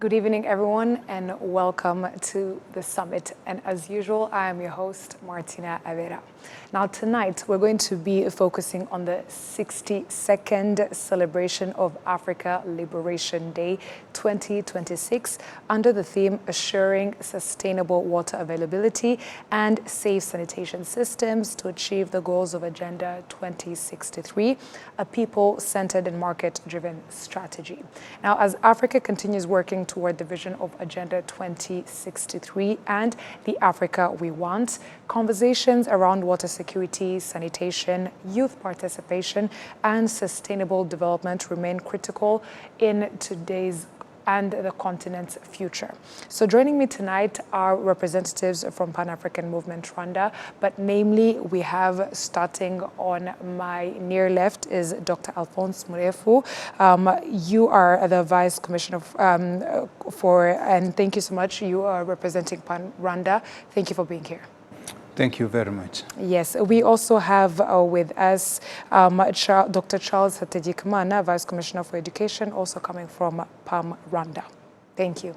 Good evening, everyone, and welcome to the summit. And as usual, I am your host, Martina Avera. Now, tonight, we're going to be focusing on the 62nd celebration of Africa Liberation Day 2026 under the theme Assuring Sustainable Water Availability and Safe Sanitation Systems to Achieve the Goals of Agenda 2063, a people-centered and market-driven strategy. Now, as Africa continues working toward the vision of Agenda 2063 and the Africa we want, conversations around water security, sanitation, youth participation, and sustainable development remain critical in today's and the continent's future. So joining me tonight are representatives from Pan-African Movement Rwanda, but namely we have, starting on my near left, is Dr. Alphonse Murefu. You are the Vice Commissioner and thank you so much. You are representing Pan-Rwanda. Thank you for being here. Thank you very much. Yes, we also have with us Dr. Charles Hategekimana, Vice Commissioner for Education, also coming from PAM Rwanda. Thank you.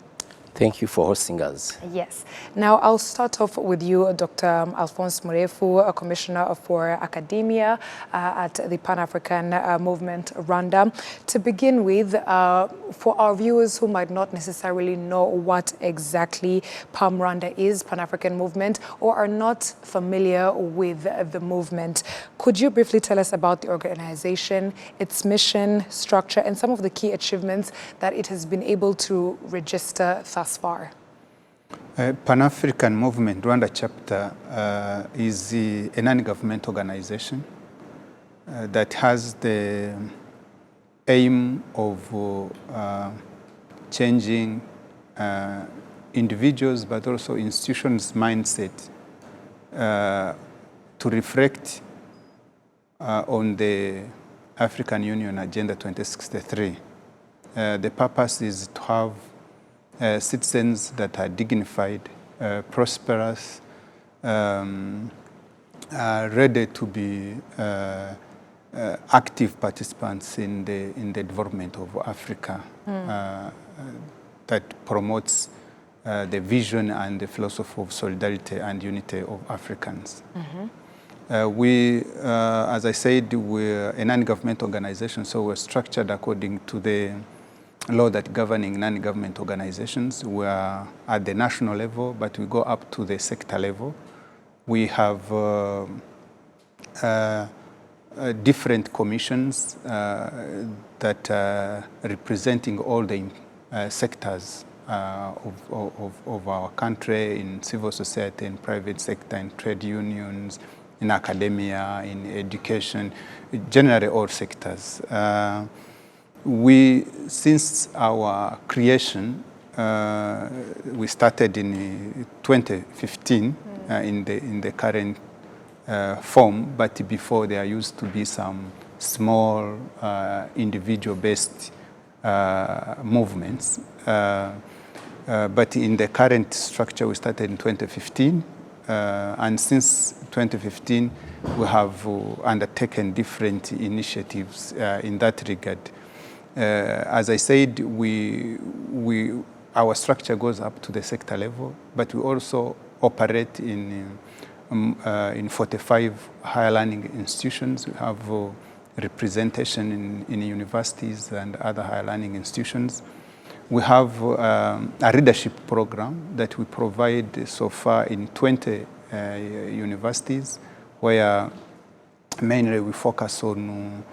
Thank you for hosting us. Yes. Now, I'll start off with you, Dr. Alphonse Murefu, a Commissioner for Academia at the Pan-African Movement Rwanda. To begin with, for our viewers who might not necessarily know what exactly PAM Rwanda is, Pan-African Movement, or are not familiar with the movement, could you briefly tell us about the organization, its mission, structure, and some of the key achievements that it has been able to register thus far? Pan-African Movement Rwanda chapter is a non-government organization that has the aim of changing individuals but also institutions' mindset to reflect on the African Union Agenda 2063. The purpose is to have citizens that are dignified, prosperous, ready to be active participants in the development of Africa that promotes the vision and the philosophy of solidarity and unity of Africans. We, as I said, we're a non-government organization, so we're structured according to the law that governing non-government organizations. We are at the national level, but we go up to the sector level. We have different commissions that are representing all the sectors of our country, in civil society, in private sector, in trade unions, in academia, in education, generally all sectors. Since our creation, we started in 2015 in the current form, but before there used to be some small individual-based movements. But in the current structure, we started in 2015, and since 2015, we have undertaken different initiatives in that regard. As I said, our structure goes up to the sector level, but we also operate in 45 higher learning institutions. We have representation in universities and other higher learning institutions. We have a leadership program that we provide so far in 20 universities, where mainly we focus on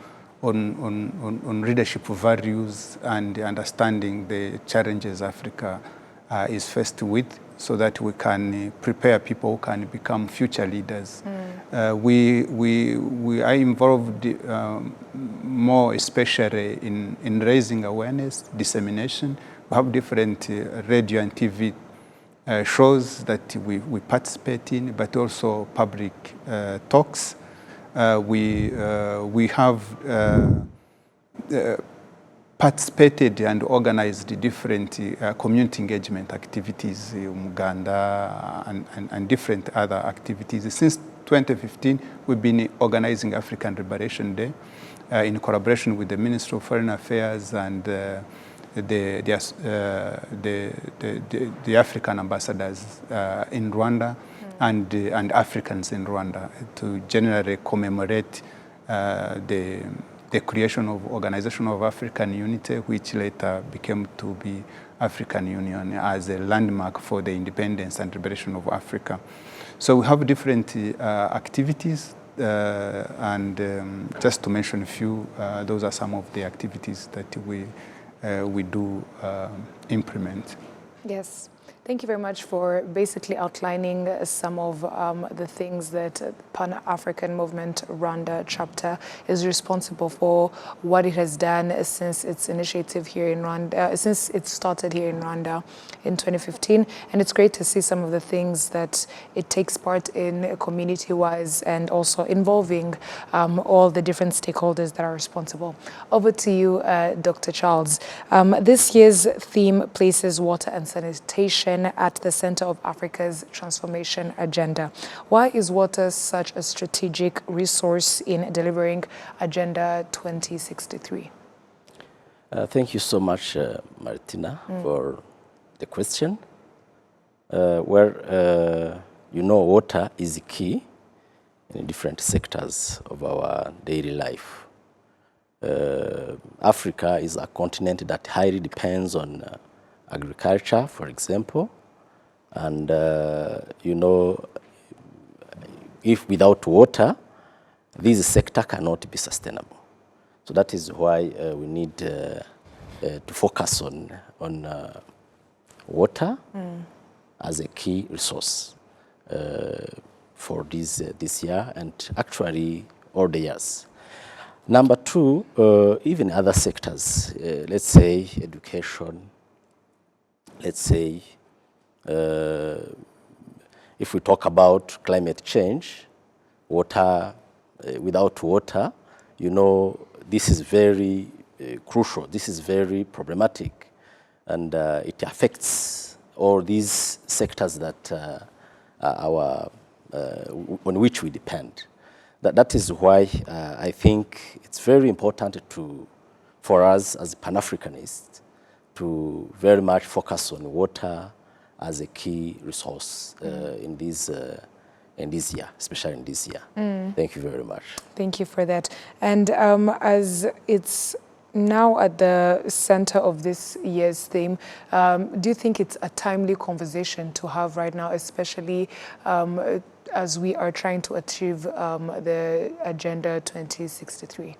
leadership values and understanding the challenges Africa is faced with, so that we can prepare people who can become future leaders. We are involved more especially in raising awareness, dissemination. We have different radio and TV shows that we participate in, but also public talks. We have participated and organized different community engagement activities in Uganda and different other activities. Since 2015, we've been organizing African Liberation Day in collaboration with the Ministry of Foreign Affairs and the African ambassadors in Rwanda and Africans in Rwanda to generally commemorate the creation of Organization of African Unity, which later became to be African Union, as a landmark for the independence and liberation of Africa. So we have different activities, and just to mention a few, those are some of the activities that we do implement. Yes. Thank you very much for basically outlining some of the things that Pan-African Movement Rwanda chapter is responsible for, what it has done since its initiative here in Rwanda, since it started here in Rwanda in 2015. And it's great to see some of the things that it takes part in community-wise and also involving all the different stakeholders that are responsible. Over to you, Dr. Charles. This year's theme places water and sanitation at the center of Africa's transformation agenda. Why is water such a strategic resource in delivering Agenda 2063? Thank you so much, Martina, for the question. Water is key in different sectors of our daily life. Africa is a continent that highly depends on agriculture, for example, and if without water, this sector cannot be sustainable. So that is why we need to focus on water as a key resource for this year and actually all the years. Number two, even other sectors, let's say education, let's say if we talk about climate change, water, without water, this is very crucial, this is very problematic, and it affects all these sectors that on which we depend. That is why I think it's very important for us as Pan-Africanists to very much focus on water as a key resource in this year, especially in this year. Thank you very much. Thank you for that. And as it's now at the center of this year's theme, do you think it's a timely conversation to have right now, especially as we are trying to achieve the Agenda 2063?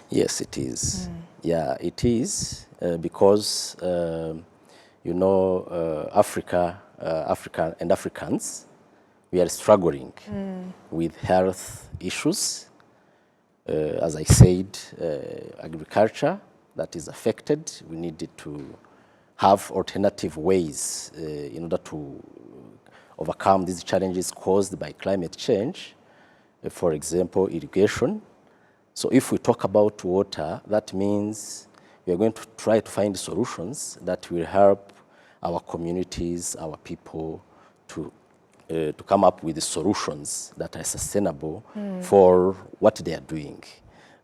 Yes, it is. Yeah, it is because Africa and Africans, we are struggling with health issues. As I said, agriculture that is affected. We needed to have alternative ways in order to overcome these challenges caused by climate change. For example, irrigation. So if we talk about water, that means we are going to try to find solutions that will help our communities, our people to come up with the solutions that are sustainable for what they are doing.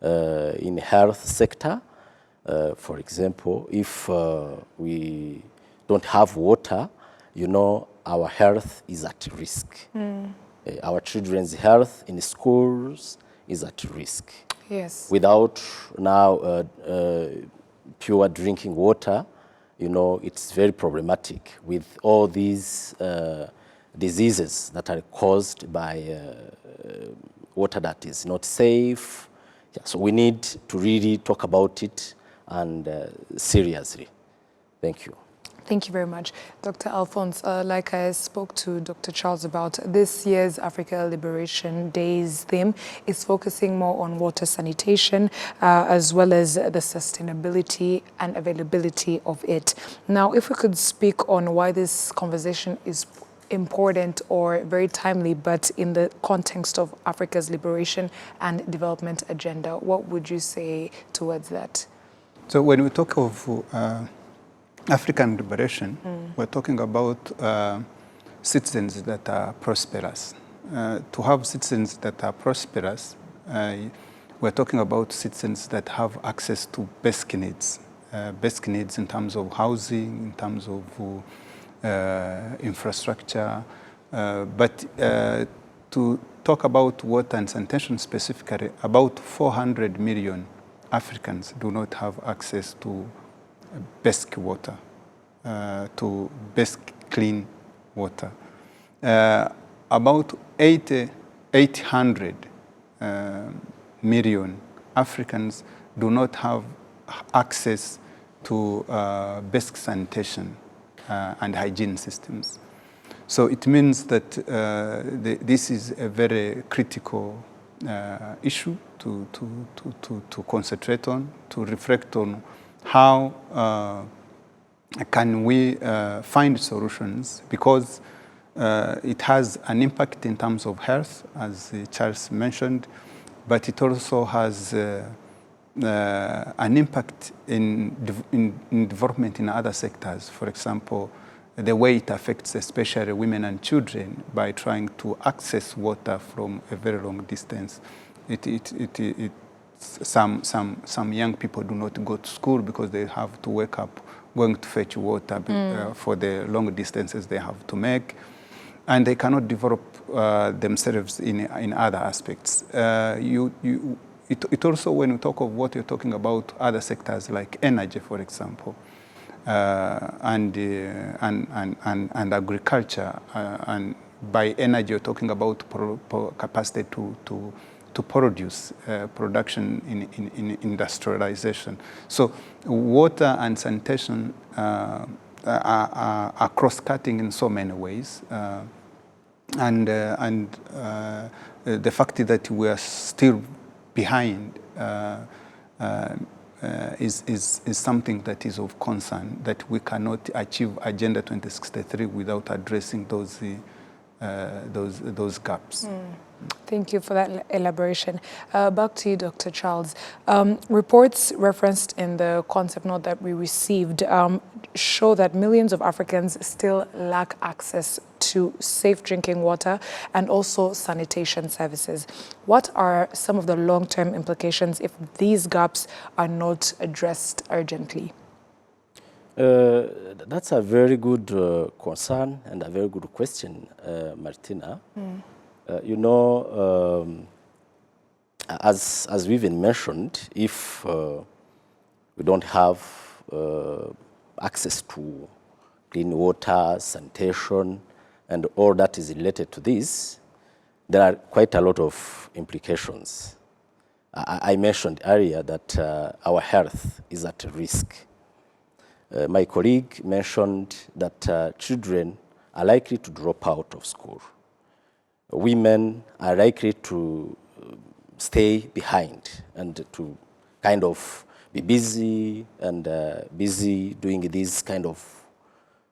In the health sector, for example, if we don't have water, our health is at risk. Our children's health in schools is at risk. Yes. Without now pure drinking water, it's very problematic with all these diseases that are caused by water that is not safe. Yeah, so we need to really talk about it and seriously. Thank you. Thank you very much. Dr. Alphonse, like I spoke to Dr. Charles about, this year's Africa Liberation Days theme is focusing more on water sanitation as well as the sustainability and availability of it. Now, if we could speak on why this conversation is important or very timely, but in the context of Africa's liberation and development agenda, what would you say towards that? So when we talk of African liberation, we're talking about citizens that are prosperous. To have citizens that are prosperous, we're talking about citizens that have access to basic needs, basic needs in terms of housing, in terms of infrastructure. But to talk about water and sanitation specifically, about 400 million Africans do not have access to basic water, to basic clean water. About 800 million Africans do not have access to basic sanitation and hygiene systems. So it means that this is a very critical issue to concentrate on, to reflect on how can we find solutions, because it has an impact in terms of health, as Charles mentioned, but it also has an impact in development in other sectors. For example, the way it affects especially women and children by trying to access water from a very long distance. Some young people do not go to school because they have to wake up going to fetch water for the long distances they have to make, and they cannot develop themselves in other aspects. It also, when you talk of what you're talking about, other sectors like energy, for example, and agriculture, and by energy you're talking about capacity to produce, production in industrialization. So water and sanitation are cross-cutting in so many ways, and the fact that we are still behind is something that is of concern, that we cannot achieve Agenda 2063 without addressing those gaps. Thank you for that elaboration. Back to you, Dr. Charles. Reports referenced in the concept note that we received show that millions of Africans still lack access to safe drinking water and also sanitation services. What are some of the long-term implications if these gaps are not addressed urgently? That's a very good concern and a very good question, Martina. You know, as we've even mentioned, if we don't have access to clean water, sanitation, and all that is related to this, there are quite a lot of implications. I mentioned earlier that our health is at risk. My colleague mentioned that children are likely to drop out of school. Women are likely to stay behind and to kind of be busy and busy doing these kind of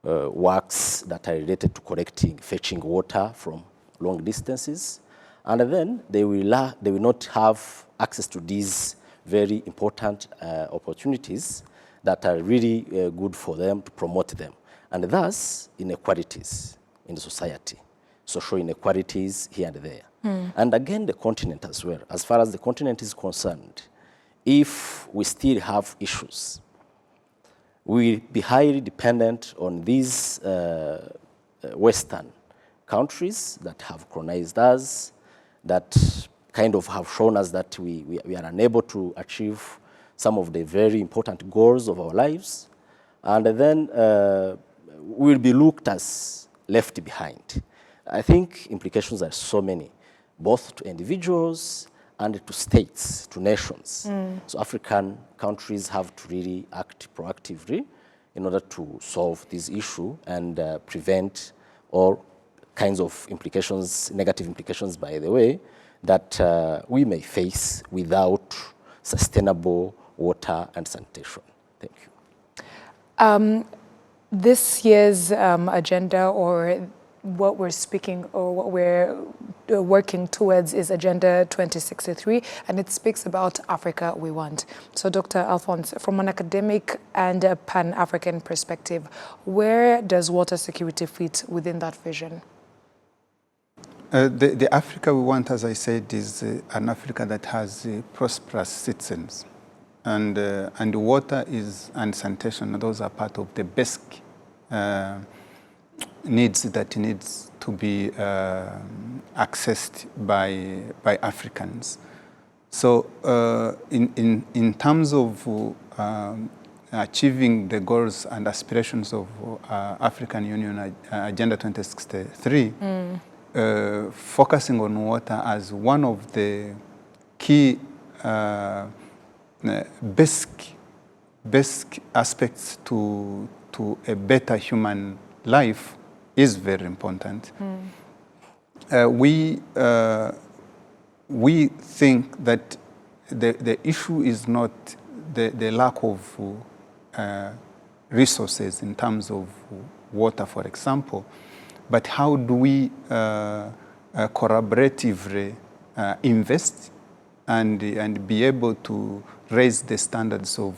works that are related to collecting, fetching water from long distances. And then they will not have access to these very important opportunities that are really good for them, to promote them. And thus, inequalities in society, social inequalities here and there. And again, the continent as well. As far as the continent is concerned, if we still have issues, we'll be highly dependent on these Western countries that have colonized us, that kind of have shown us that we are unable to achieve some of the very important goals of our lives, and then we'll be looked as left behind. I think implications are so many, both to individuals and to states, to nations. So African countries have to really act proactively in order to solve this issue and prevent all kinds of implications, negative implications, by the way, that we may face without sustainable water and sanitation. Thank you. This year's agenda, or what we're speaking or what we're working towards, is Agenda 2063, and it speaks about Africa we want. So Dr. Alphonse, from an academic and a Pan-African perspective, where does water security fit within that vision? The Africa we want, as I said, is an Africa that has prosperous citizens. and water and sanitation, those are part of the basic needs that needs to be accessed by Africans. So in terms of achieving the goals and aspirations of African Union Agenda 2063, focusing on water as one of the key basic aspects to a better human life is very important. We think that the issue is not the lack of resources in terms of water, for example, but how do we collaboratively invest and be able to raise the standards of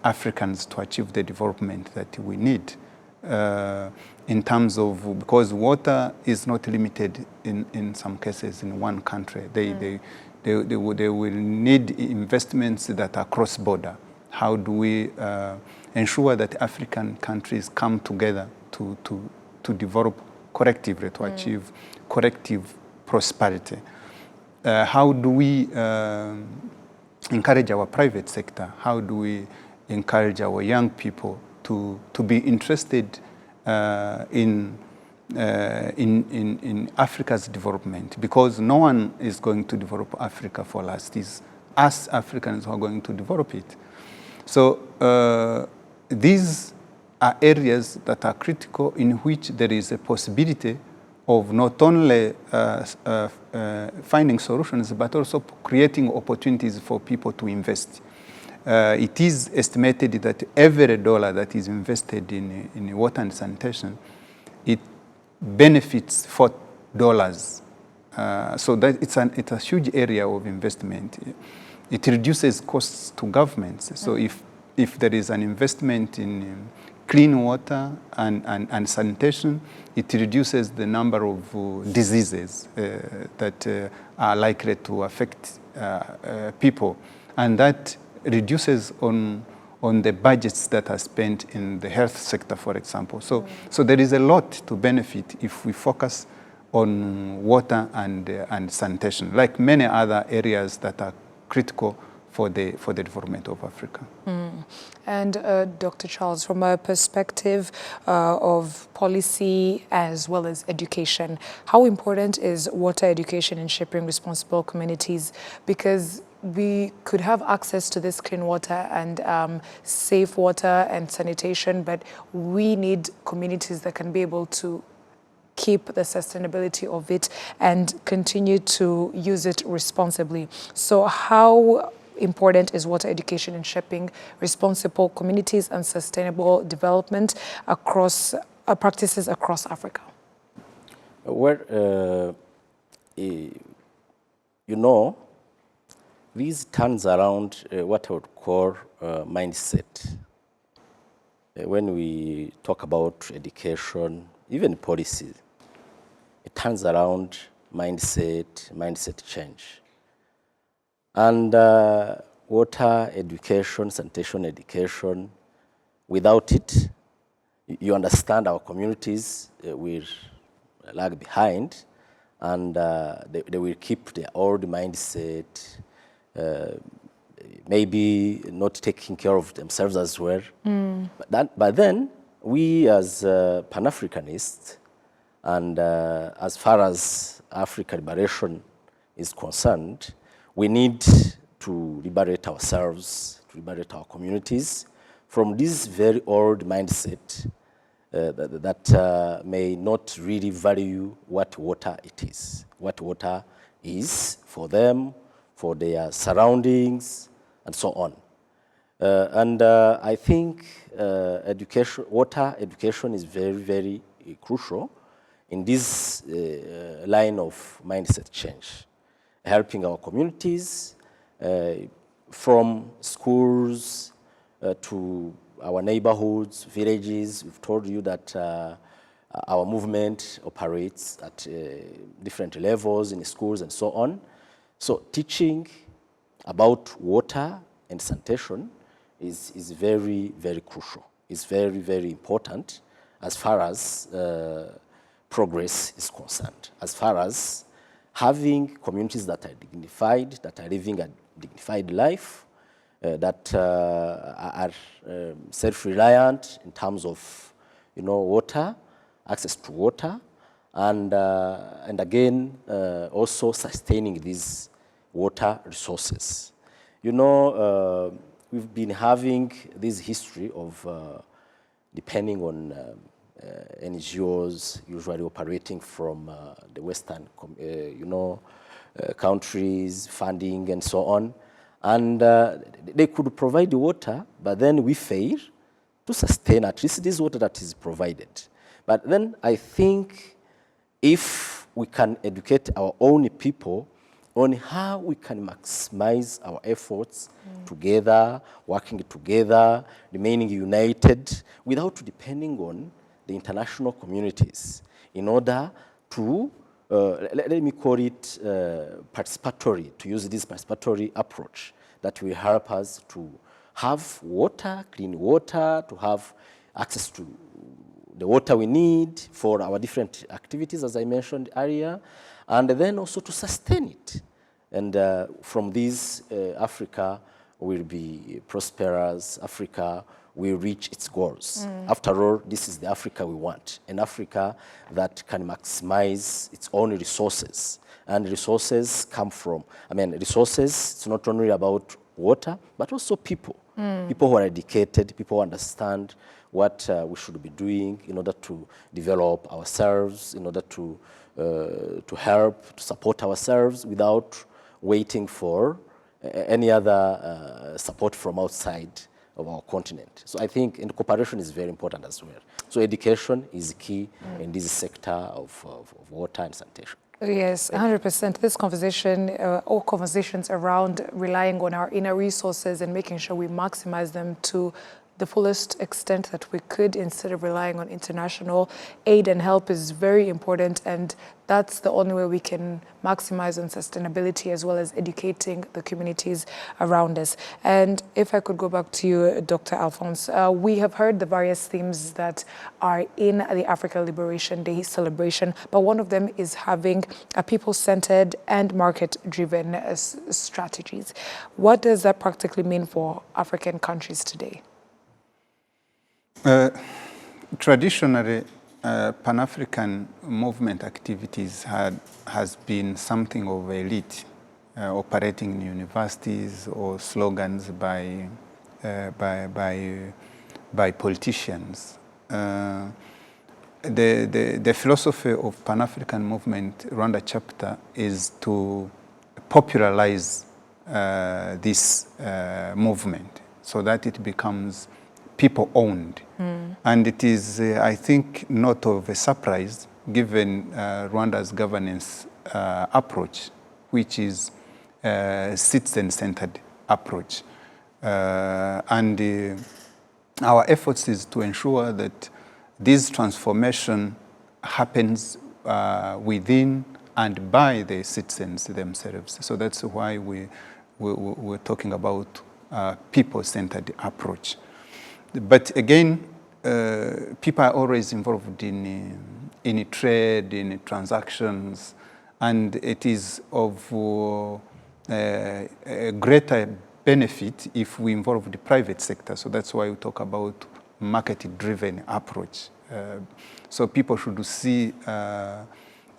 Africans to achieve the development that we need. In terms of, because water is not limited in some cases in one country. They will need investments that are cross-border. How do we ensure that African countries come together to develop collectively, to achieve collective prosperity? How do we encourage our private sector? How do we encourage our young people to be interested in Africa's development? Because no one is going to develop Africa for us. It's us Africans who are going to develop it. So these are areas that are critical in which there is a possibility of not only finding solutions, but also creating opportunities for people to invest. It is estimated that every dollar that is invested in water and sanitation, it benefits $4. So that it's a huge area of investment. It reduces costs to governments. So if there is an investment in clean water and sanitation, it reduces the number of diseases that are likely to affect people. And that reduces on the budgets that are spent in the health sector, for example. So there is a lot to benefit if we focus on water and sanitation, like many other areas that are critical for the development of Africa. And Dr. Charles, from a perspective of policy as well as education, how important is water education in shaping responsible communities? Because we could have access to this clean water and safe water and sanitation, but we need communities that can be able to keep the sustainability of it and continue to use it responsibly. So how important is water education in shaping responsible communities and sustainable development across practices across Africa? Well, you know, this turns around what I would call mindset. When we talk about education, even policy, it turns around mindset change. And water education, sanitation education, without it, you understand our communities will lag behind, and they will keep their old mindset, maybe not taking care of themselves as well. But then, we as Pan-Africanists, and as far as African liberation is concerned, we need to liberate ourselves, to liberate our communities from this very old mindset that may not really value what water it is, what water is for them, for their surroundings, and so on. And I think water education is very, very crucial in this line of mindset change, helping our communities from schools to our neighborhoods, villages. We've told you that our movement operates at different levels in schools and so on. So teaching about water and sanitation is very, very crucial. It's very, very important as far as progress is concerned, as far as having communities that are dignified, that are living a dignified life, that are self-reliant in terms of, water, access to water, and again, also sustaining these water resources. We've been having this history of depending on NGOs usually operating from the Western, countries, funding and so on. And they could provide the water, but then we fail to sustain at least this water that is provided. But then I think if we can educate our own people on how we can maximize our efforts together, working together, remaining united, without depending on the international communities in order to, let me call it participatory, to use this participatory approach that will help us to have water, clean water, to have access to the water we need for our different activities, as I mentioned earlier, and then also to sustain it. And from this, Africa will be prosperous, Africa will reach its goals. After all, this is the Africa we want, an Africa that can maximize its own resources. And resources come from, resources, it's not only about water, but also people. People who are educated, people who understand what we should be doing in order to develop ourselves, in order to help, to support ourselves without waiting for any other support from outside of our continent. So I think cooperation is very important as well. So education is key in this sector of water and sanitation. Yes, 100%. This conversation, all conversations around relying on our inner resources and making sure we maximize them to the fullest extent that we could instead of relying on international aid and help is very important, and that's the only way we can maximize on sustainability as well as educating the communities around us. And if I could go back to you, Dr. Alphonse, we have heard the various themes that are in the Africa Liberation Day celebration, but one of them is having a people-centered and market-driven strategies. What does that practically mean for African countries today? Traditionally, Pan-African movement activities has been something of elite, operating in universities or slogans by politicians. The philosophy of Pan-African movement, Rwanda chapter, is to popularize this movement so that it becomes people-owned. And it is, I think, not of a surprise, given Rwanda's governance approach, which is citizen-centered approach. And our efforts is to ensure that this transformation happens within and by the citizens themselves. So that's why we're talking about people-centered approach. But again, people are always involved in trade, in transactions, and it is of a greater benefit if we involve the private sector. So that's why we talk about market-driven approach. So people should see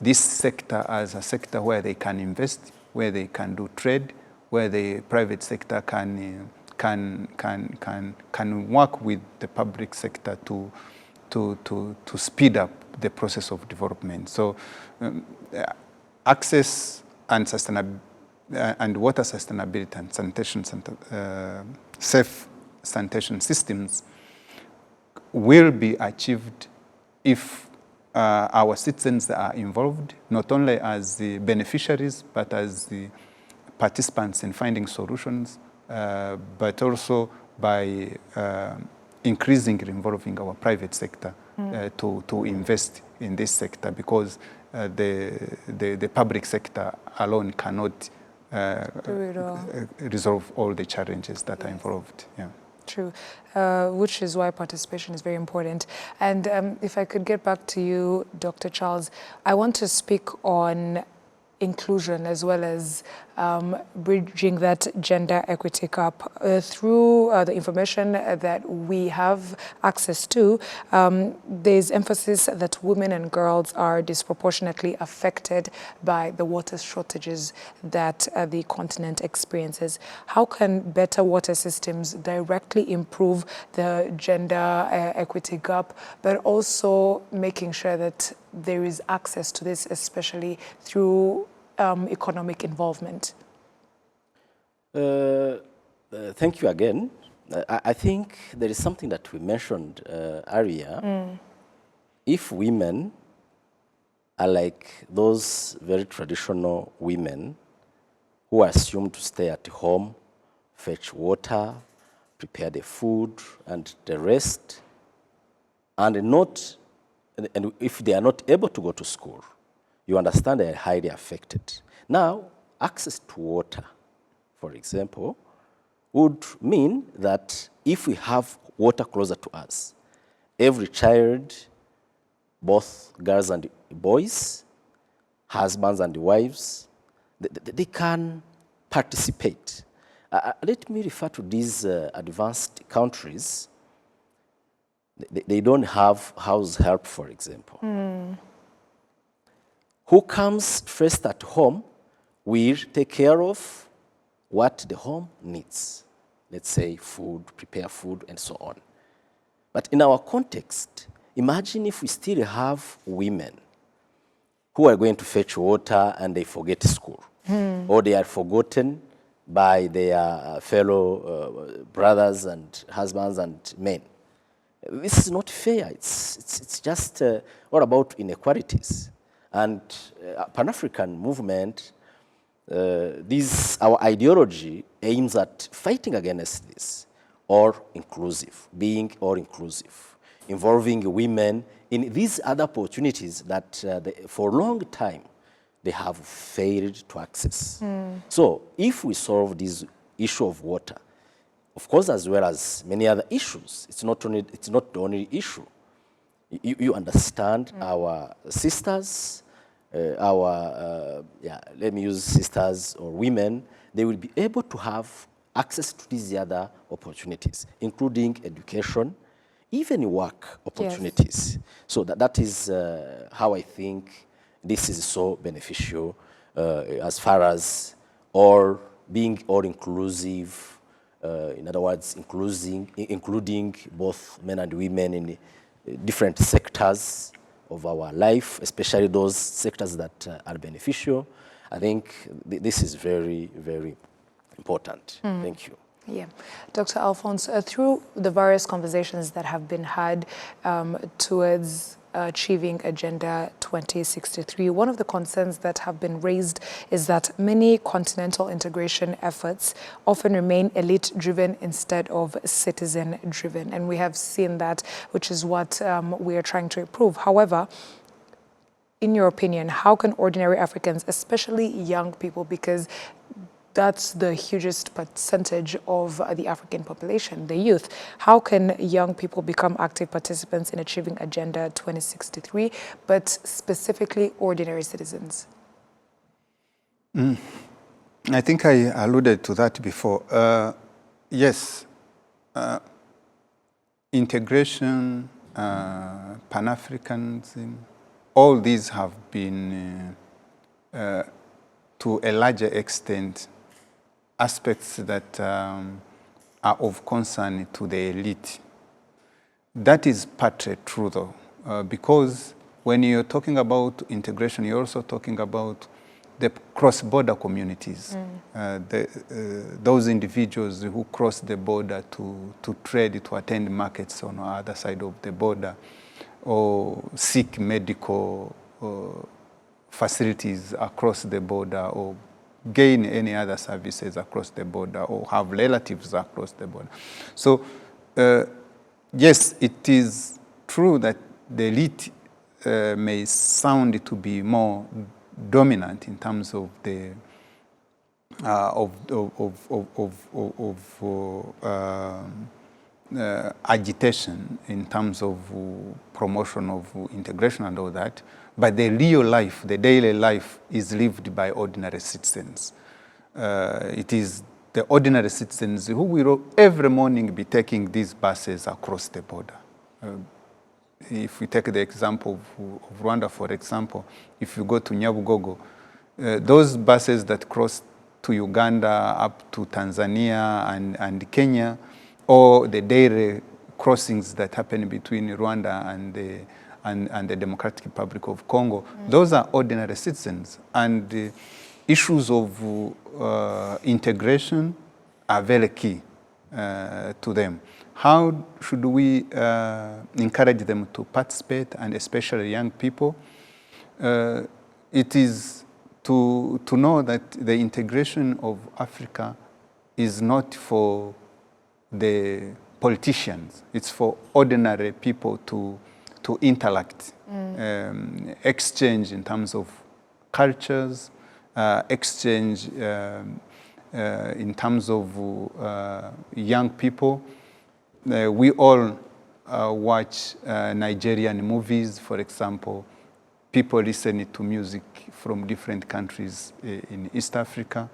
this sector as a sector where they can invest, where they can do trade, where the private sector can work with the public sector to speed up the process of development. So access and and water sustainability and sanitation, safe sanitation systems will be achieved if our citizens are involved, not only as the beneficiaries, but as the participants in finding solutions, but also by increasingly involving our private sector to invest in this sector, because the public sector alone cannot resolve all the challenges that are involved. Yeah. True, which is why participation is very important. And if I could get back to you, Dr. Charles, I want to speak on inclusion as well as bridging that gender equity gap through the information that we have access to. There's emphasis that women and girls are disproportionately affected by the water shortages that the continent experiences. How can better water systems directly improve the gender equity gap, but also making sure that there is access to this, especially through economic involvement? Thank you again. I think there is something that we mentioned earlier. If women are like those very traditional women who are assumed to stay at home, fetch water, prepare the food and the rest, and if they are not able to go to school, you understand they are highly affected. Now, access to water, for example, would mean that if we have water closer to us, every child, both girls and boys, husbands and wives, they can participate. Let me refer to these advanced countries. They don't have house help, for example. Who comes first at home will take care of what the home needs. Let's say food, prepare food, and so on. But in our context, imagine if we still have women who are going to fetch water and they forget school, or they are forgotten by their fellow brothers and husbands and men. This is not fair. It's just all about inequalities. And Pan-African movement, our ideology aims at fighting against this, or inclusive, being or inclusive, involving women in these other opportunities that for a long time they have failed to access. So if we solve this issue of water, of course, as well as many other issues, it's not the only issue. You understand our sisters, let me use sisters or women, they will be able to have access to these other opportunities, including education, even work opportunities. Yes. So that is how I think this is so beneficial as far as being all inclusive, in other words, including both men and women in different sectors of our life, especially those sectors that are beneficial. I think this is very, very important. Thank you. Yeah. Dr. Alphonse, through the various conversations that have been had towards achieving Agenda 2063, one of the concerns that have been raised is that many continental integration efforts often remain elite-driven instead of citizen-driven. And we have seen that, which is what we are trying to improve. However, in your opinion, how can ordinary Africans, especially young people, because that's the hugest percentage of the African population, the youth. How can young people become active participants in achieving Agenda 2063, but specifically ordinary citizens? I think I alluded to that before. Yes, integration, Pan-Africanism, all these have been, to a larger extent, aspects that are of concern to the elite. That is partly true, though, because when you're talking about integration, you're also talking about the cross-border communities, those individuals who cross the border to trade, to attend markets on the other side of the border, or seek medical facilities across the border, or gain any other services across the border, or have relatives across the border. So, yes, it is true that the elite may sound to be more dominant in terms of the agitation in terms of promotion of integration and all that, but the real life, the daily life, is lived by ordinary citizens. It is the ordinary citizens who will every morning be taking these buses across the border. If we take the example of Rwanda, for example, if you go to Nyabugogo, those buses that cross to Uganda, up to Tanzania and Kenya, or the daily crossings that happen between Rwanda and the Democratic Republic of Congo, those are ordinary citizens. And issues of integration are very key to them. How should we encourage them to participate, and especially young people? It is to know that the integration of Africa is not for the politicians. It's for ordinary people to interact, exchange in terms of cultures, exchange in terms of young people. We all watch Nigerian movies, for example. People listen to music from different countries in East Africa.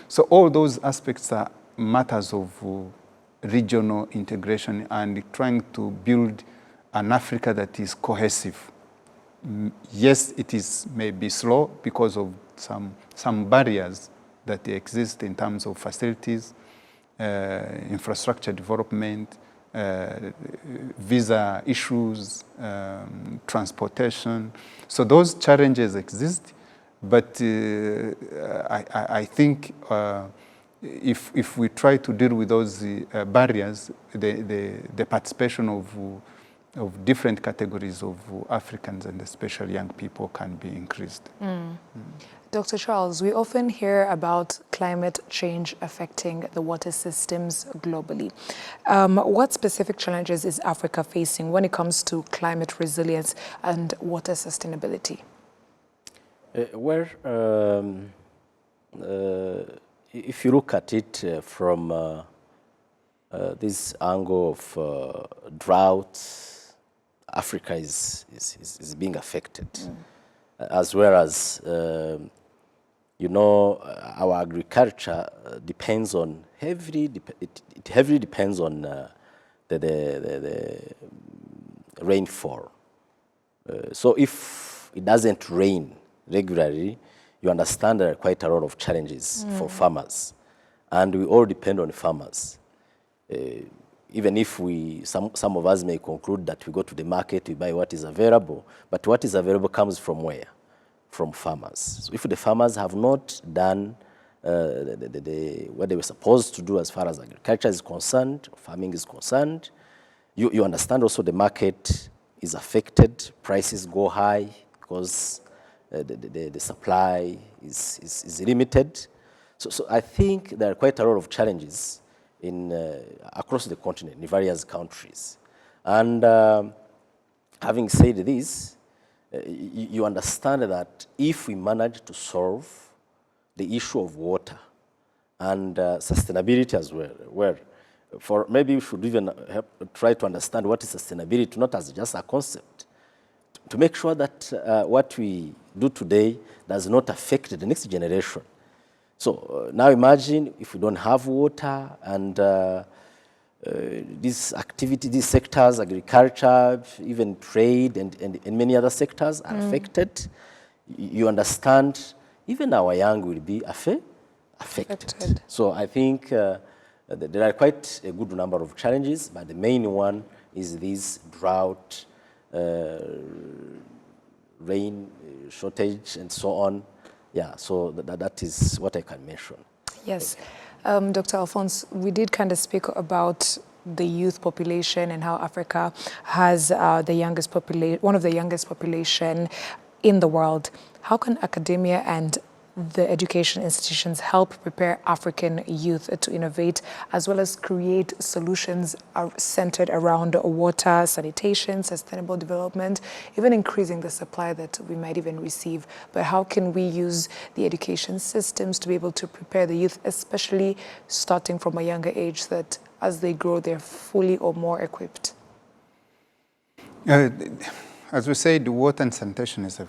So all those aspects are matters of regional integration and trying to build an Africa that is cohesive. Yes, it is maybe slow because of some barriers that exist in terms of facilities, infrastructure development, visa issues, transportation. So those challenges exist, but I think if we try to deal with those barriers, the participation of different categories of Africans and especially young people can be increased. Dr. Charles, we often hear about climate change affecting the water systems globally. What specific challenges is Africa facing when it comes to climate resilience and water sustainability? If you look at it from this angle of drought, Africa is being affected, as well as you know, our agriculture depends on it heavily depends on the rainfall. So if it doesn't rain regularly, you understand there are quite a lot of challenges for farmers, and we all depend on farmers. Even if some of us may conclude that we go to the market, we buy what is available, but what is available comes from where? From farmers. So if the farmers have not done what they were supposed to do as far as agriculture is concerned, farming is concerned, you understand also the market is affected, prices go high because the supply is limited. So I think there are quite a lot of challenges across the continent, in various countries. And having said this, you understand that if we manage to solve the issue of water and sustainability as well, maybe we should even try to understand what is sustainability, not as just a concept, to make sure that what we do today does not affect the next generation. So now imagine if we don't have water and these activities, these sectors, agriculture, even trade and many other sectors are affected. You understand, even our young will be affected. So I think there are quite a good number of challenges, but the main one is this drought, rain shortage, and so on. Yeah, so that is what I can mention. Yes. Dr. Alphonse, we did kind of speak about the youth population and how Africa has one of the youngest population in the world. How can academia and the education institutions help prepare African youth to innovate as well as create solutions centered around water, sanitation, sustainable development, even increasing the supply that we might even receive. But how can we use the education systems to be able to prepare the youth, especially starting from a younger age, so that as they grow, they're fully or more equipped? As we said, water and sanitation is a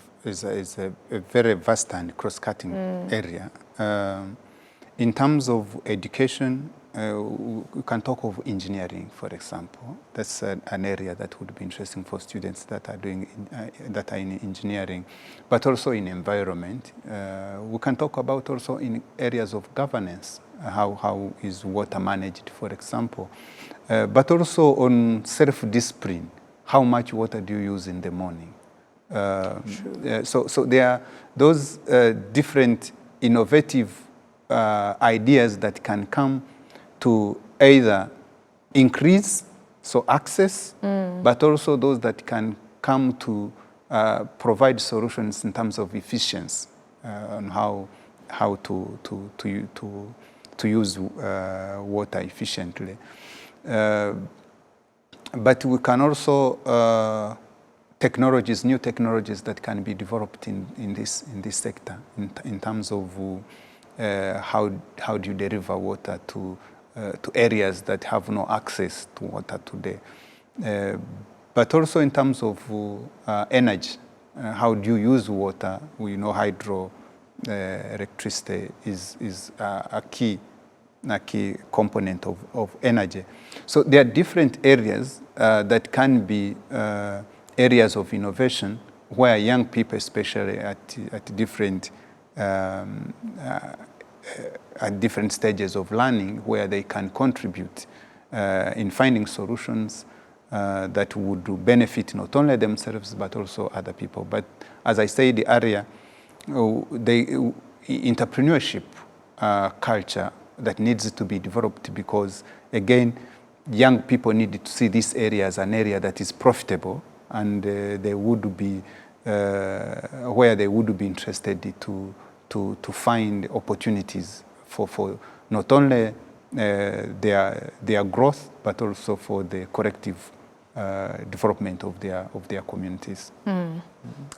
very vast and cross-cutting area. In terms of education, we can talk of engineering, for example. That's an area that would be interesting for students that are doing that are in engineering, but also in environment. We can talk about also in areas of governance, how is water managed, for example, but also on self-discipline. How much water do you use in the morning? So there are those different innovative ideas that can come to either increase access, but also those that can come to provide solutions in terms of efficiency on how to use water efficiently. But we can also new technologies that can be developed in this sector in terms of how do you deliver water to areas that have no access to water today. But also in terms of energy, how do you use water? We know hydro electricity is a key component of energy. So there are different areas that can be areas of innovation where young people, especially at different stages of learning, where they can contribute in finding solutions that would benefit not only themselves but also other people. But as I said earlier, the entrepreneurship culture that needs to be developed, because again, young people need to see this area as an area that is profitable, and they would be where they would be interested to find opportunities for not only their growth but also for the collective development of their communities.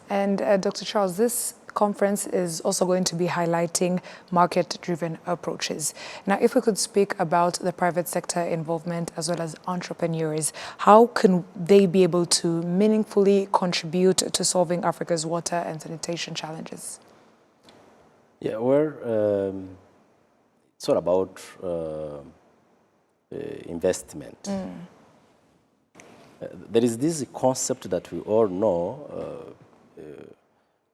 And Dr. Charles, this conference is also going to be highlighting market-driven approaches. Now, if we could speak about the private sector involvement as well as entrepreneurs, how can they be able to meaningfully contribute to solving Africa's water and sanitation challenges? Yeah, it's all about investment. There is this concept that we all know,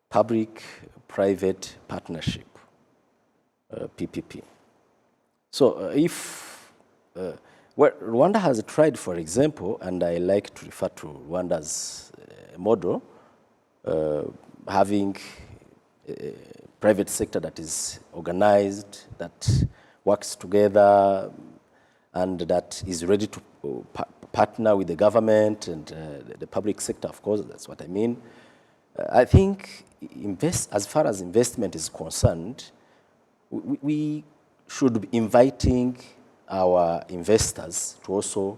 public-private partnership, PPP. So Rwanda has tried, for example, and I like to refer to Rwanda's model, having a private sector that is organized, that works together, and that is ready to partner with the government and the public sector, of course, that's what I mean. I think as far as investment is concerned, we should be inviting our investors to also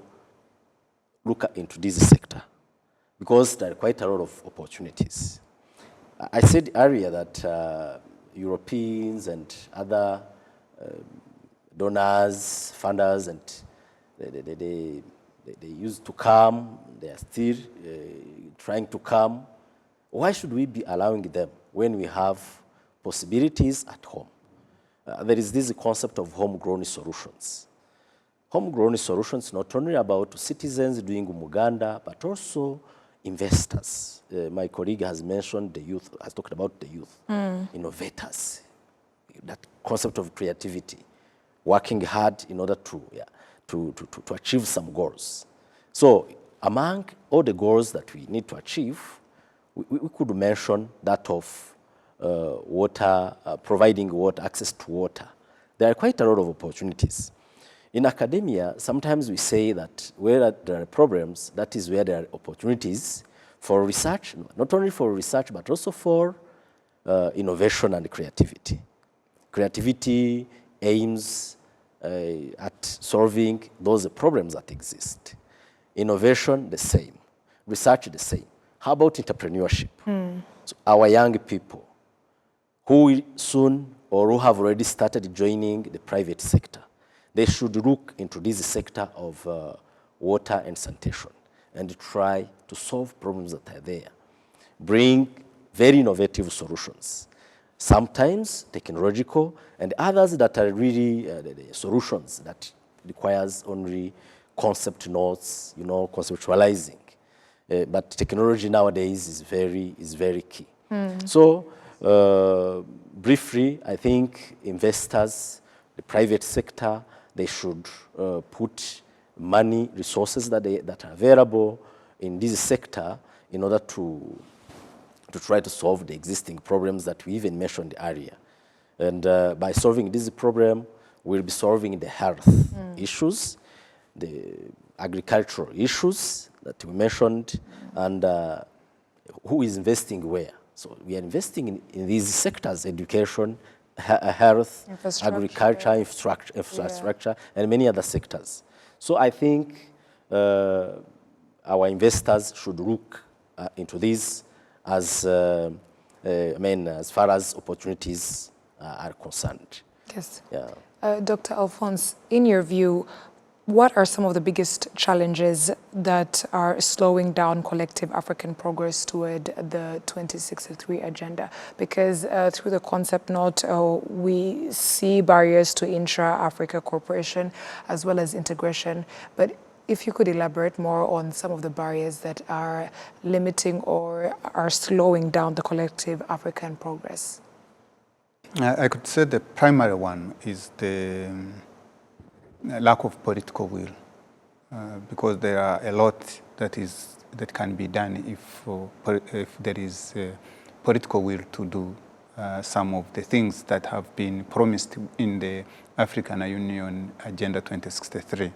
look into this sector, because there are quite a lot of opportunities. I said earlier that Europeans and other donors, funders, and they used to come, they are still trying to come. Why should we be allowing them when we have possibilities at home? There is this concept of homegrown solutions. Homegrown solutions not only about citizens doing umuganda, but also investors. My colleague has mentioned the youth, has talked about the youth, innovators, that concept of creativity, working hard in order to achieve some goals. So among all the goals that we need to achieve, we could mention that of water, providing water, access to water. There are quite a lot of opportunities. In academia, sometimes we say that where there are problems, that is where there are opportunities for research, not only for research, but also for innovation and creativity. Creativity aims at solving those problems that exist. Innovation, the same. Research, the same. How about entrepreneurship? So our young people who will soon or who have already started joining the private sector, they should look into this sector of water and sanitation and try to solve problems that are there. Bring very innovative solutions, sometimes technological, and others that are really solutions that requires only concept notes, conceptualizing. But technology nowadays is very key. So briefly, I think investors, the private sector, they should put money, resources that are available in this sector in order to try to solve the existing problems that we even mentioned earlier. And by solving this problem, we'll be solving the health issues, the agricultural issues that we mentioned, and who is investing where. So we are investing in these sectors: education, health, agriculture, infrastructure, and many other sectors. So I think our investors should look into this as, as far as opportunities are concerned. Yes. Yeah. Dr. Alphonse, in your view, what are some of the biggest challenges that are slowing down collective African progress toward the 2063 agenda? Because through the concept note, we see barriers to intra-Africa cooperation as well as integration. But if you could elaborate more on some of the barriers that are limiting or are slowing down the collective African progress. I could say the primary one is the lack of political will, because there are a lot that can be done if there is political will to do some of the things that have been promised in the African Union Agenda 2063.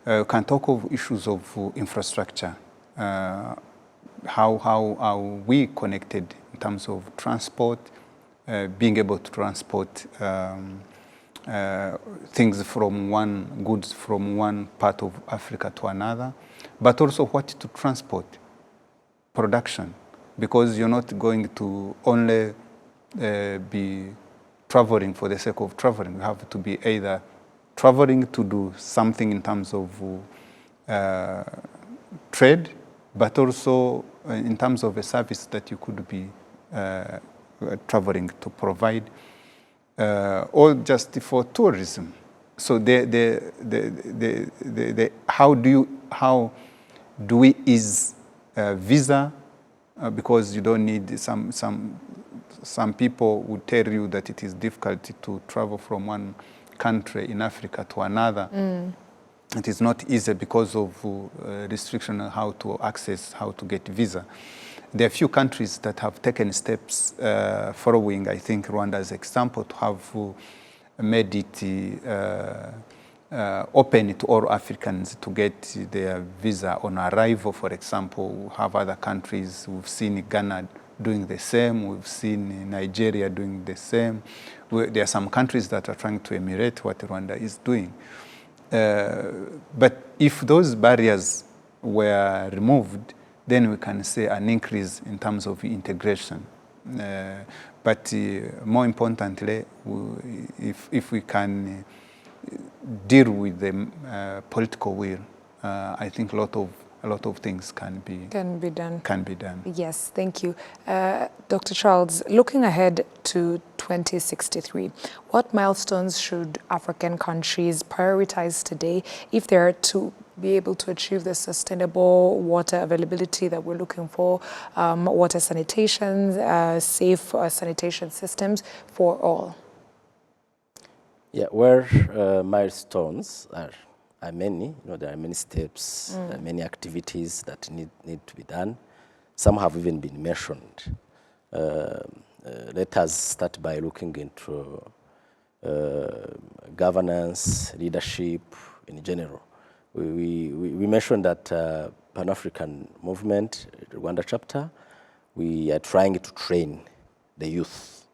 We can talk of issues of infrastructure. How are we connected in terms of transport, being able to transport things goods from one part of Africa to another, but also what to transport, production, because you're not going to only be traveling for the sake of traveling. You have to be either traveling to do something in terms of trade, but also in terms of a service that you could be traveling to provide, or just for tourism. So how do we ease visa? Because you don't need some people would tell you that it is difficult to travel from one country in Africa to another. It is not easy because of restriction on how to access, how to get visa. There are few countries that have taken steps following, I think, Rwanda's example, to have made it open to all Africans to get their visa on arrival. For example, we have other countries. We've seen Ghana doing the same. We've seen Nigeria doing the same. There are some countries that are trying to emulate what Rwanda is doing. But if those barriers were removed, then we can see an increase in terms of integration. But more importantly, if we can deal with the political will, I think a lot of things can be done. Yes, thank you. Dr. Charles, looking ahead to 2063, what milestones should African countries prioritize today if they are to be able to achieve the sustainable water availability that we're looking for, water sanitation, safe sanitation systems for all? Yeah, where milestones are many. There are many steps, there are many activities that need to be done. Some have even been mentioned. Let us start by looking into governance, leadership in general. We mentioned that Pan-African movement, Rwanda chapter, we are trying to train the youth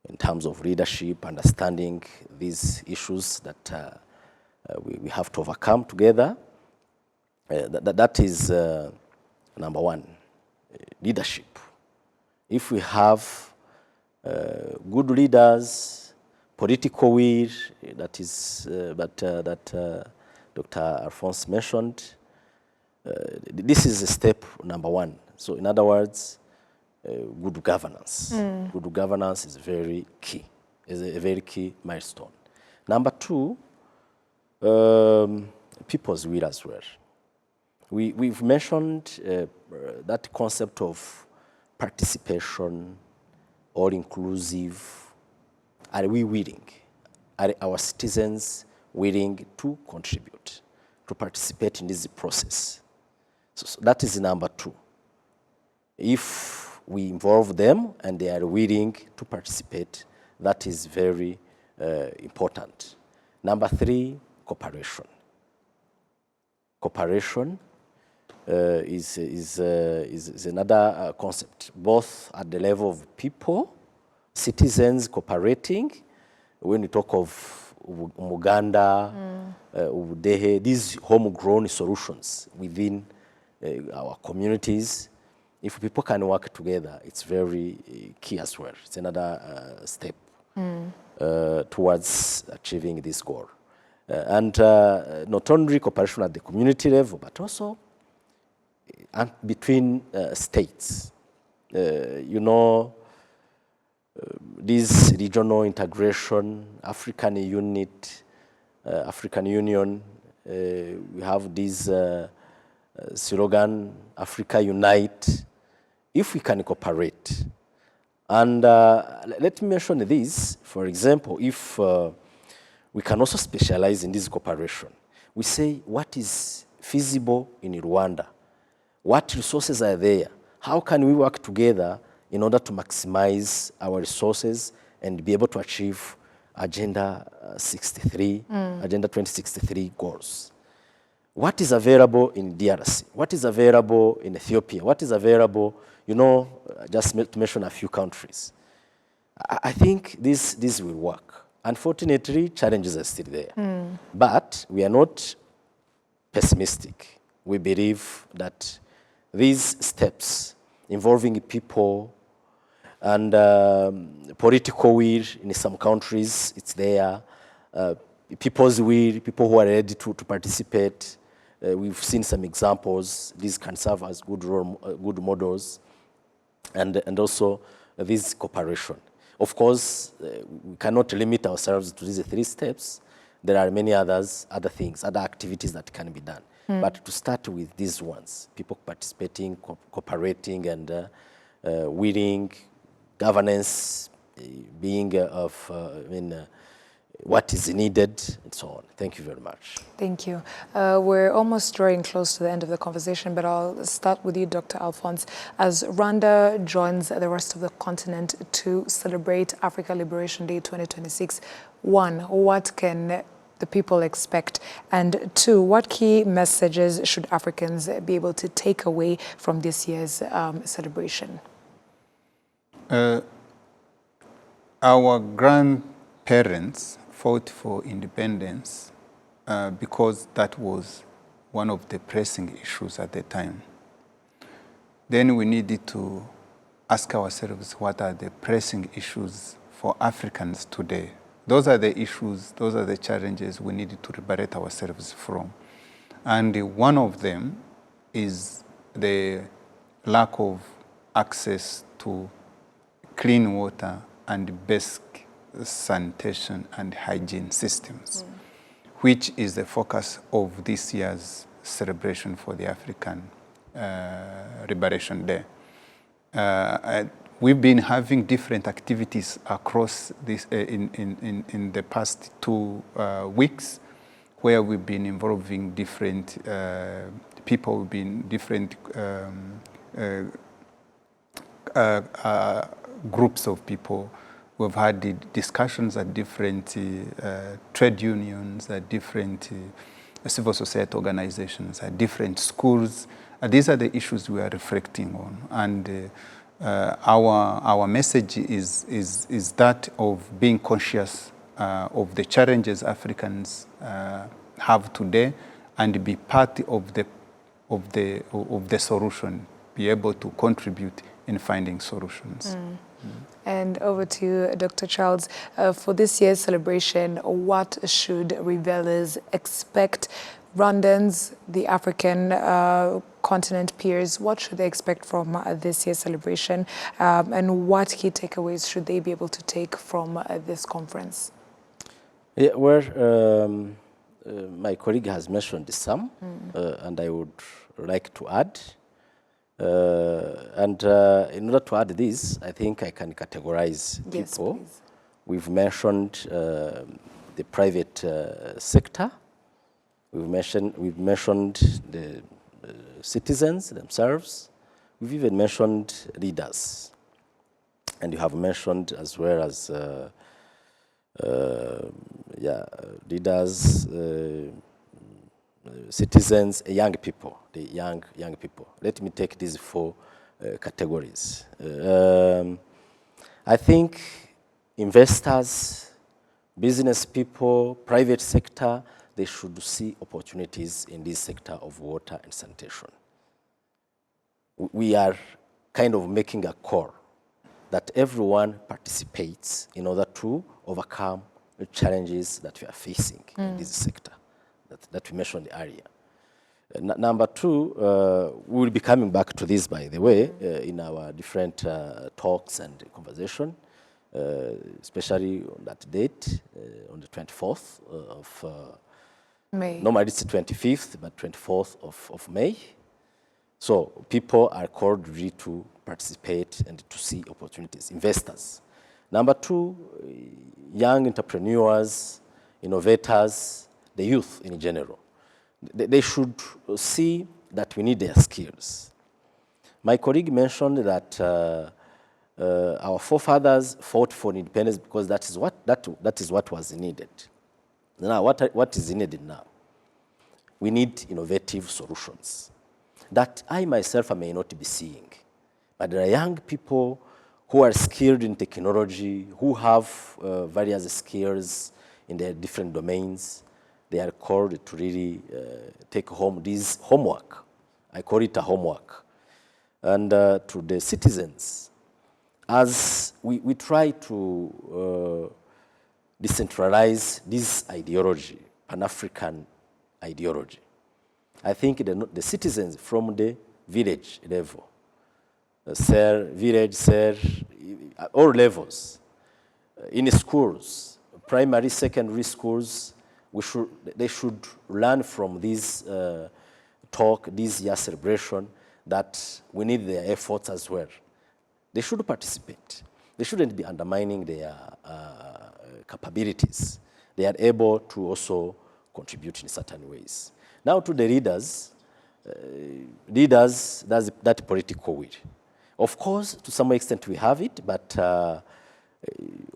in terms of leadership, understanding these issues that we have to overcome together. That is number one, leadership. If we have good leaders, political will, that is that Dr. Alphonse mentioned, this is step number one. So in other words, good governance. Good governance is very key, is a very key milestone. Number two, people's will as well. We've mentioned that concept of participation, all-inclusive. Are we willing? Are our citizens willing to contribute, to participate in this process? So that is number two. If we involve them and they are willing to participate, that is very important. Number three, cooperation. Cooperation is another concept, both at the level of people, citizens cooperating. When we talk of Umuganda, Ubudehe, these homegrown solutions within our communities, if people can work together, it's very key as well. It's another step towards achieving this goal. And not only cooperation at the community level, but also between states. You know, this regional integration, African unit, African Union, we have this slogan, Africa Unite. If we can cooperate, and let me mention this, for example, if we can also specialize in this cooperation. We say what is feasible in Rwanda, what resources are there, how can we work together in order to maximize our resources and be able to achieve Agenda 63, Agenda 2063 goals. What is available in DRC? What is available in Ethiopia? What is available, you know, just to mention a few countries. I think this will work. Unfortunately, challenges are still there. But we are not pessimistic. We believe that these steps involving people and political will in some countries, it's there. People's will, people who are ready to participate. We've seen some examples. These can serve as good models. And also this cooperation. Of course, we cannot limit ourselves to these 3 steps. There are many other things, other activities that can be done. But to start with these ones, people participating, cooperating, and willing, governance being of, what is needed, and so on. Thank you very much. Thank you. We're almost drawing close to the end of the conversation, but I'll start with you, Dr. Alphonse. As Rwanda joins the rest of the continent to celebrate Africa Liberation Day 2026, 1, what can the people expect? And 2, what key messages should Africans be able to take away from this year's celebration? Our grandparents fought for independence because that was one of the pressing issues at the time. Then we needed to ask ourselves, what are the pressing issues for Africans today? Those are the issues, those are the challenges we needed to liberate ourselves from. And one of them is the lack of access to clean water and basic sanitation and hygiene systems, which is the focus of this year's celebration for the African Liberation Day. We've been having different activities across this in the past 2 weeks, where we've been involving different people, different groups of people. We've had the discussions at different trade unions, at different civil society organizations, at different schools. These are the issues we are reflecting on. And our message is that of being conscious of the challenges Africans have today, and be part of the solution, be able to contribute in finding solutions. And over to you, Dr. Charles. For this year's celebration, what should revelers expect? Rwandans, the African continent peers, what should they expect from this year's celebration? And what key takeaways should they be able to take from this conference? Yeah, well, my colleague has mentioned some, and I would like to add. In order to add this, I think I can categorize people. Yes, please. We've mentioned the private sector. We've mentioned the citizens themselves. We've even mentioned leaders, and you have mentioned as well as leaders, citizens, young people, the young people. Let me take these four categories. I think investors, business people, private sector, they should see opportunities in this sector of water and sanitation. We are kind of making a call that everyone participates in order to overcome the challenges that we are facing in this sector that we mentioned earlier. Number two, we will be coming back to this, by the way, in our different talks and conversation, especially on that date, on the 24th of May. Normally it's the 25th, but 24th of May. So people are called really to participate and to see opportunities, investors. Number two, young entrepreneurs, innovators, the youth in general. They should see that we need their skills. My colleague mentioned that our forefathers fought for independence because that is what was needed. Now, what is needed now? We need innovative solutions that I myself I may not be seeing. But there are young people who are skilled in technology, who have various skills in their different domains. They are called to really take home this homework. I call it a homework. And to the citizens, as we try to decentralize this ideology, Pan-African ideology, I think the citizens from the village level, all levels, in schools, primary, secondary schools, they should learn from this talk, this year celebration, that we need their efforts as well. They should participate. They shouldn't be undermining their capabilities. They are able to also contribute in certain ways. Now to the leaders, that political will. Of course, to some extent we have it, but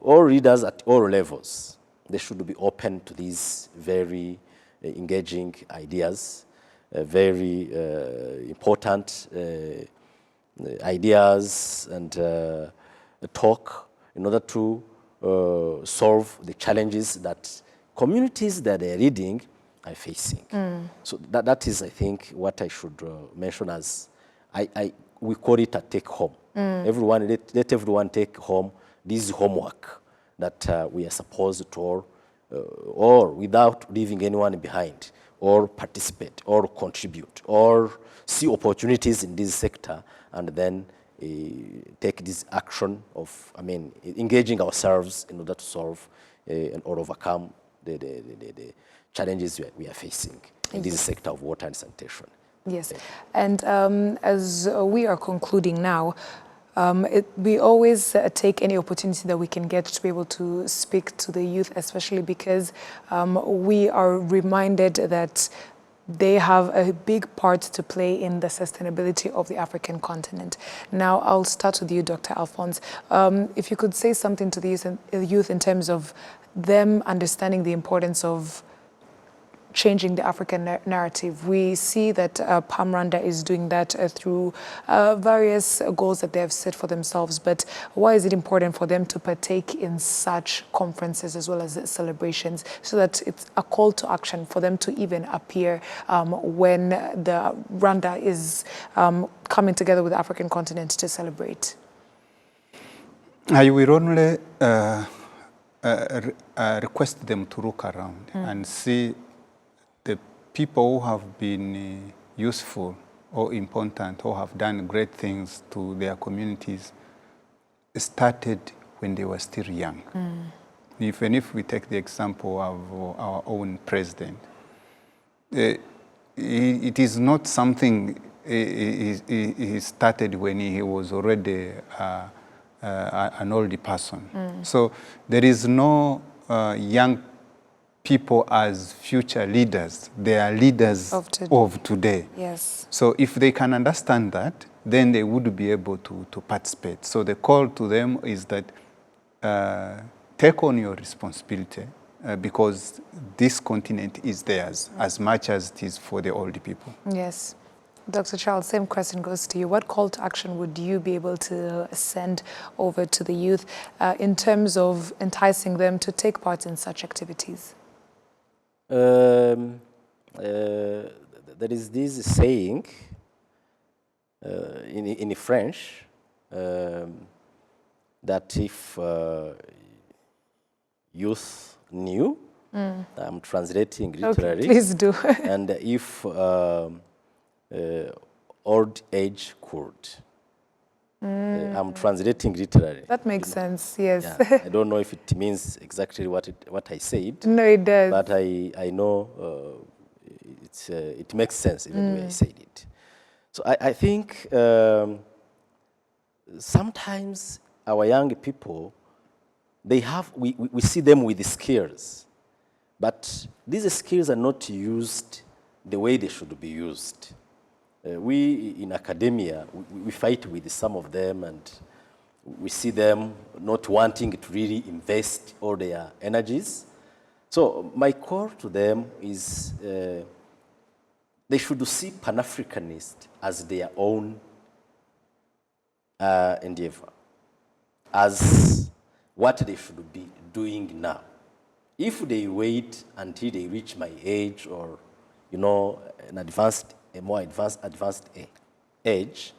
all leaders at all levels, they should be open to these very engaging ideas, very important ideas and talk in order to solve the challenges that communities that they're leading are facing. So that is, I think, what I should mention as, we call it a take home. Everyone, let everyone take home this homework that we are supposed to, or without leaving anyone behind, or participate, or contribute, or see opportunities in this sector, and then take this action of, engaging ourselves in order to solve or overcome the challenges we are facing in this sector of water and sanitation. Yes, and as we are concluding now, we always take any opportunity that we can get to be able to speak to the youth, especially because we are reminded that they have a big part to play in the sustainability of the African continent. Now, I'll start with you, Dr. Alphonse. If you could say something to the youth in terms of them understanding the importance of changing the African narrative. We see that Rwanda is doing that through various goals that they have set for themselves. But why is it important for them to partake in such conferences as well as celebrations, so that it's a call to action for them to even appear when the Rwanda is coming together with the African continent to celebrate? I will only request them to look around and see the people who have been useful or important or have done great things to their communities started when they were still young. Even if we take the example of our own president, it is not something he started when he was already an old person. So there is no young people as future leaders. They are leaders of today. Yes. So if they can understand that, then they would be able to participate. So the call to them is that take on your responsibility because this continent is theirs as much as it is for the old people. Yes. Dr. Charles, same question goes to you. What call to action would you be able to send over to the youth in terms of enticing them to take part in such activities? There is this saying in French that if youth knew, I'm translating literally. Okay, please do. And if old age could. I'm translating literally. That makes sense, yes. Yeah, I don't know if it means exactly what I said. No, it does. But I know it makes sense even the way I said it. So I think sometimes our young people, we see them with the skills, but these skills are not used the way they should be used. We in academia, we fight with some of them, and we see them not wanting to really invest all their energies. So my call to them is they should see Pan-Africanist as their own endeavor, as what they should be doing now. If they wait until they reach my age or, you know, a more advanced age,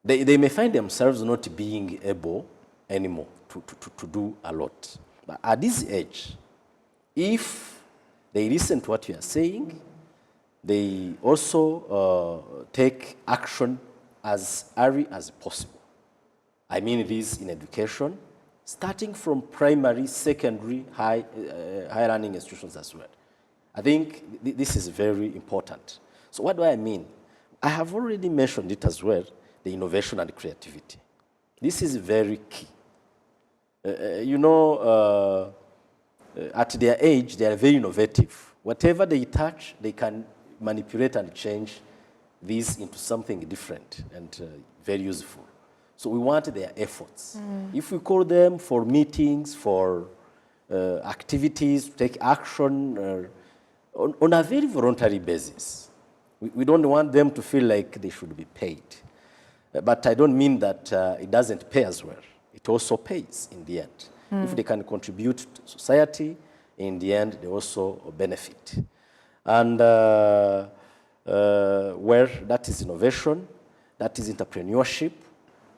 they may find themselves not being able anymore to do a lot. But at this age, if they listen to what you are saying, they also take action as early as possible. I mean this in education, starting from primary, secondary, high learning institutions as well. I think this is very important. So what do I mean? I have already mentioned it as well, the innovation and creativity. This is very key. You know, at their age, they are very innovative. Whatever they touch, they can manipulate and change this into something different and very useful. So we want their efforts. If we call them for meetings, for activities, to take action, on a very voluntary basis. We don't want them to feel like they should be paid. But I don't mean that it doesn't pay as well. It also pays in the end. If they can contribute to society, in the end, they also benefit. And where that is innovation, that is entrepreneurship.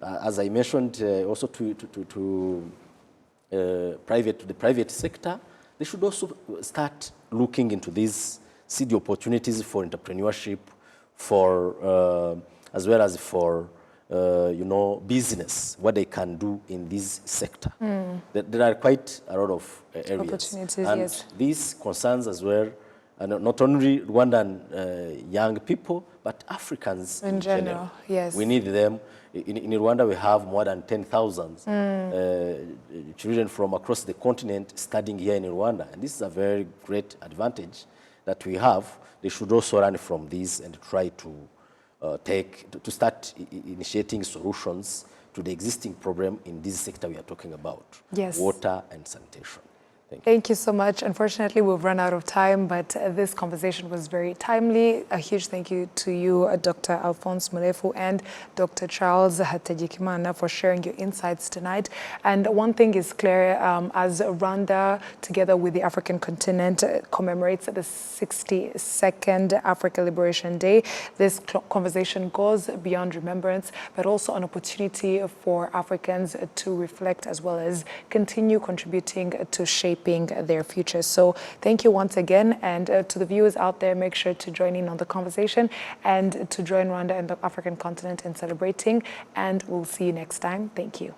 As I mentioned, also to the private sector, they should also start looking into these, see the opportunities for entrepreneurship, for as well as for you know, business, what they can do in this sector. There are quite a lot of areas. Opportunities, and yes. these concerns as well, not only Rwandan young people, but Africans in general. Yes. We need them. In Rwanda, we have more than 10,000 children from across the continent studying here in Rwanda. And this is a very great advantage that we have. They should also learn from this and try to start initiating solutions to the existing problem in this sector we are talking about, yes. water and sanitation. Thank you so much. Unfortunately, we've run out of time, but this conversation was very timely. A huge thank you to you, Dr. Alphonse Mulefu and Dr. Charles Hategekimana for sharing your insights tonight. And one thing is clear, as Rwanda, together with the African continent, commemorates the 62nd Africa Liberation Day, this conversation goes beyond remembrance, but also an opportunity for Africans to reflect as well as continue contributing to shaping their future. So thank you once again, and to the viewers out there, make sure to join in on the conversation and to join Rwanda and the African continent in celebrating, and we'll see you next time. Thank you.